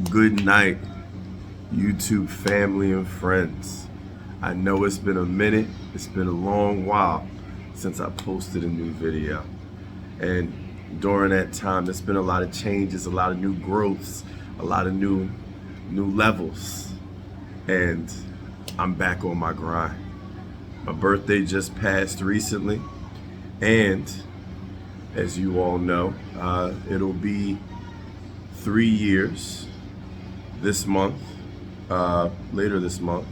Good night, YouTube family and friends. I know it's been a minute, it's been a long while since I posted a new video. And during that time, there's been a lot of changes, a lot of new growths, a lot of new levels. And I'm back on my grind. My birthday just passed recently, and as you all know, it'll be 3 years this month, later this month,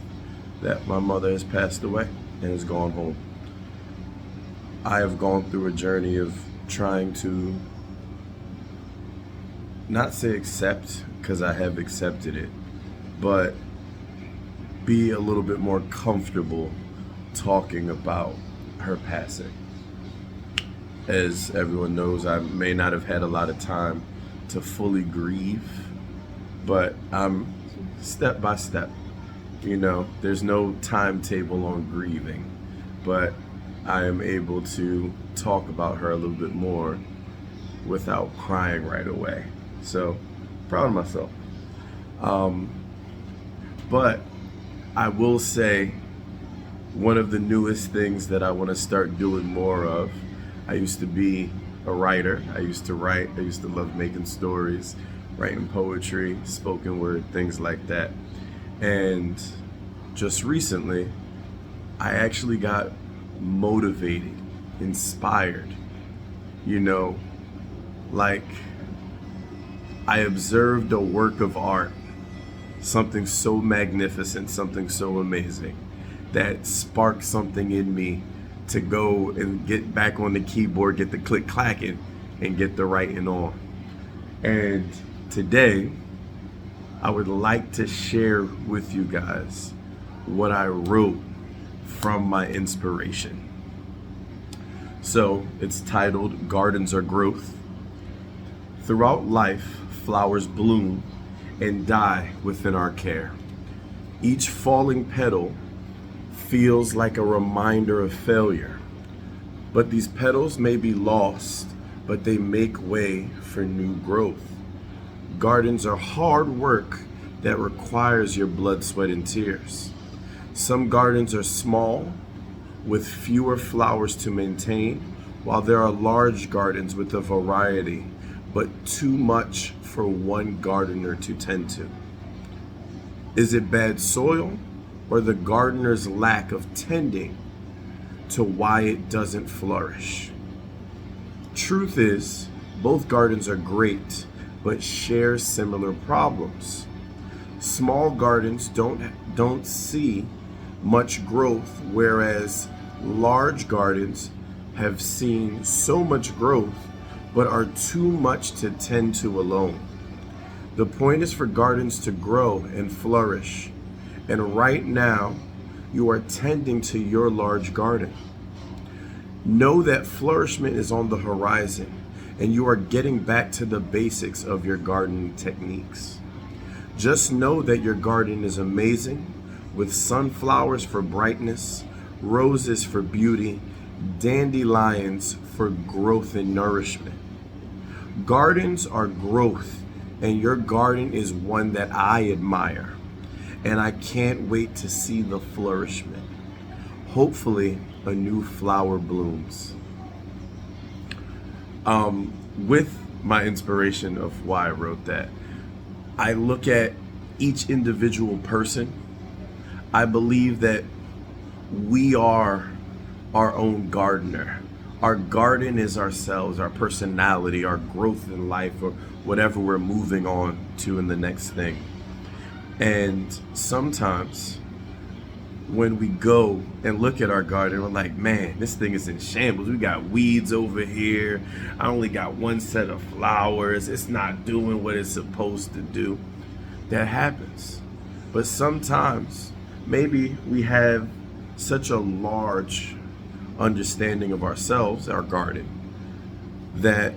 that my mother has passed away and has gone home. I have gone through a journey of trying to not say accept, because I have accepted it, but be a little bit more comfortable talking about her passing. As everyone knows, I may not have had a lot of time to fully grieve, but I'm step by step. There's no timetable on grieving, but I am able to talk about her a little bit more without crying right away. So, proud of myself. But I will say, one of the newest things that I want to start doing more of, I used to be a writer. I used to write. I used to love making stories, writing poetry, spoken word, things like that. And just recently, I actually got motivated, inspired. Like I observed a work of art, something so magnificent, something so amazing, that sparked something in me to go and get back on the keyboard, get the click clacking, and get the writing on. And today, I would like to share with you guys what I wrote from my inspiration. So it's titled Gardens Are Growth. Throughout life, flowers bloom and die within our care. Each falling petal feels like a reminder of failure. But these petals may be lost, but they make way for new growth. Gardens are hard work that requires your blood, sweat, and tears. Some gardens are small, with fewer flowers to maintain, while there are large gardens with a variety, but too much for one gardener to tend to. Is it bad soil, or the gardener's lack of tending to why it doesn't flourish? Truth is, both gardens are great, but share similar problems. Small gardens don't see much growth, whereas large gardens have seen so much growth, but are too much to tend to alone. The point is for gardens to grow and flourish. And right now, you are tending to your large garden. Know that flourishment is on the horizon, and you are getting back to the basics of your gardening techniques. Just know that your garden is amazing, with sunflowers for brightness, roses for beauty, dandelions for growth and nourishment. Gardens are growth, and your garden is one that I admire, and I can't wait to see the flourishment. Hopefully, a new flower blooms. With my inspiration of why I wrote that, I look at each individual person. I believe that we are our own gardener. Our garden is ourselves, our personality, our growth in life, or whatever we're moving on to in the next thing. And sometimes when we go and look at our garden, we're like, man, this thing is in shambles. We got weeds over here. I only got one set of flowers. It's not doing what it's supposed to do. That happens. But sometimes maybe we have such a large understanding of ourselves, our garden, that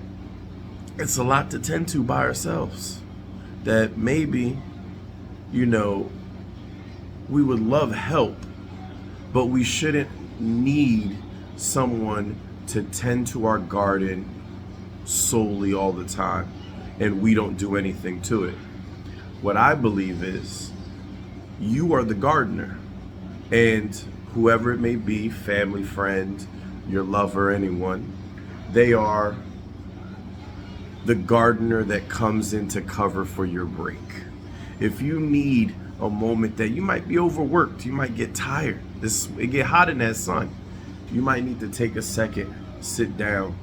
it's a lot to tend to by ourselves. That maybe, we would love help, but we shouldn't need someone to tend to our garden solely all the time, and we don't do anything to it. What I believe is you are the gardener, and whoever it may be, family, friend, your lover, anyone, they are the gardener that comes in to cover for your break. If you need a moment that you might be overworked, you might get tired, it get hot in that sun, you might need to take a second, sit down,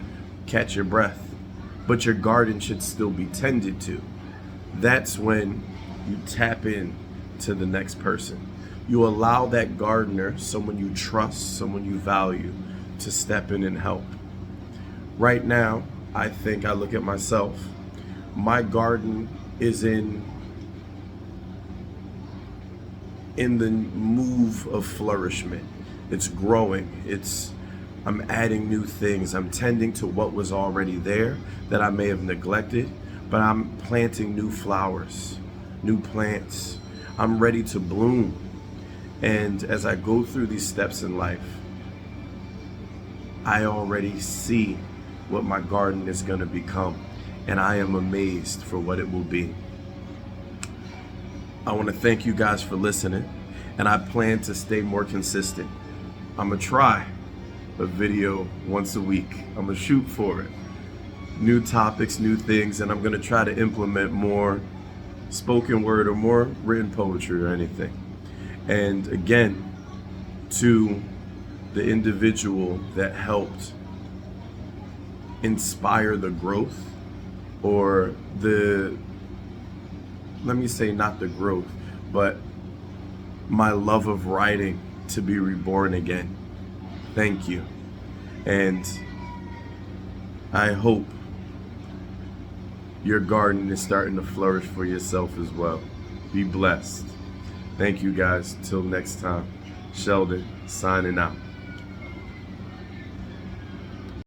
catch your breath, but your garden should still be tended to. That's when you tap in to the next person. You allow that gardener, someone you trust, someone you value, to step in and help. Right now, I think I look at myself. My garden is in the move of flourishment. It's growing. I'm adding new things. I'm tending to what was already there that I may have neglected, but I'm planting new flowers, new plants. I'm ready to bloom. And as I go through these steps in life, I already see what my garden is going to become, and I am amazed for what it will be. I want to thank you guys for listening, and I plan to stay more consistent. I'm going to try a video once a week. I'm going to shoot for it. New topics, new things, and I'm going to try to implement more spoken word or more written poetry or anything. And again, to the individual that helped inspire the growth, or let me say not the growth, but my love of writing to be reborn again. Thank you. And I hope your garden is starting to flourish for yourself as well. Be blessed. Thank you guys. Till next time. Sheldon signing out.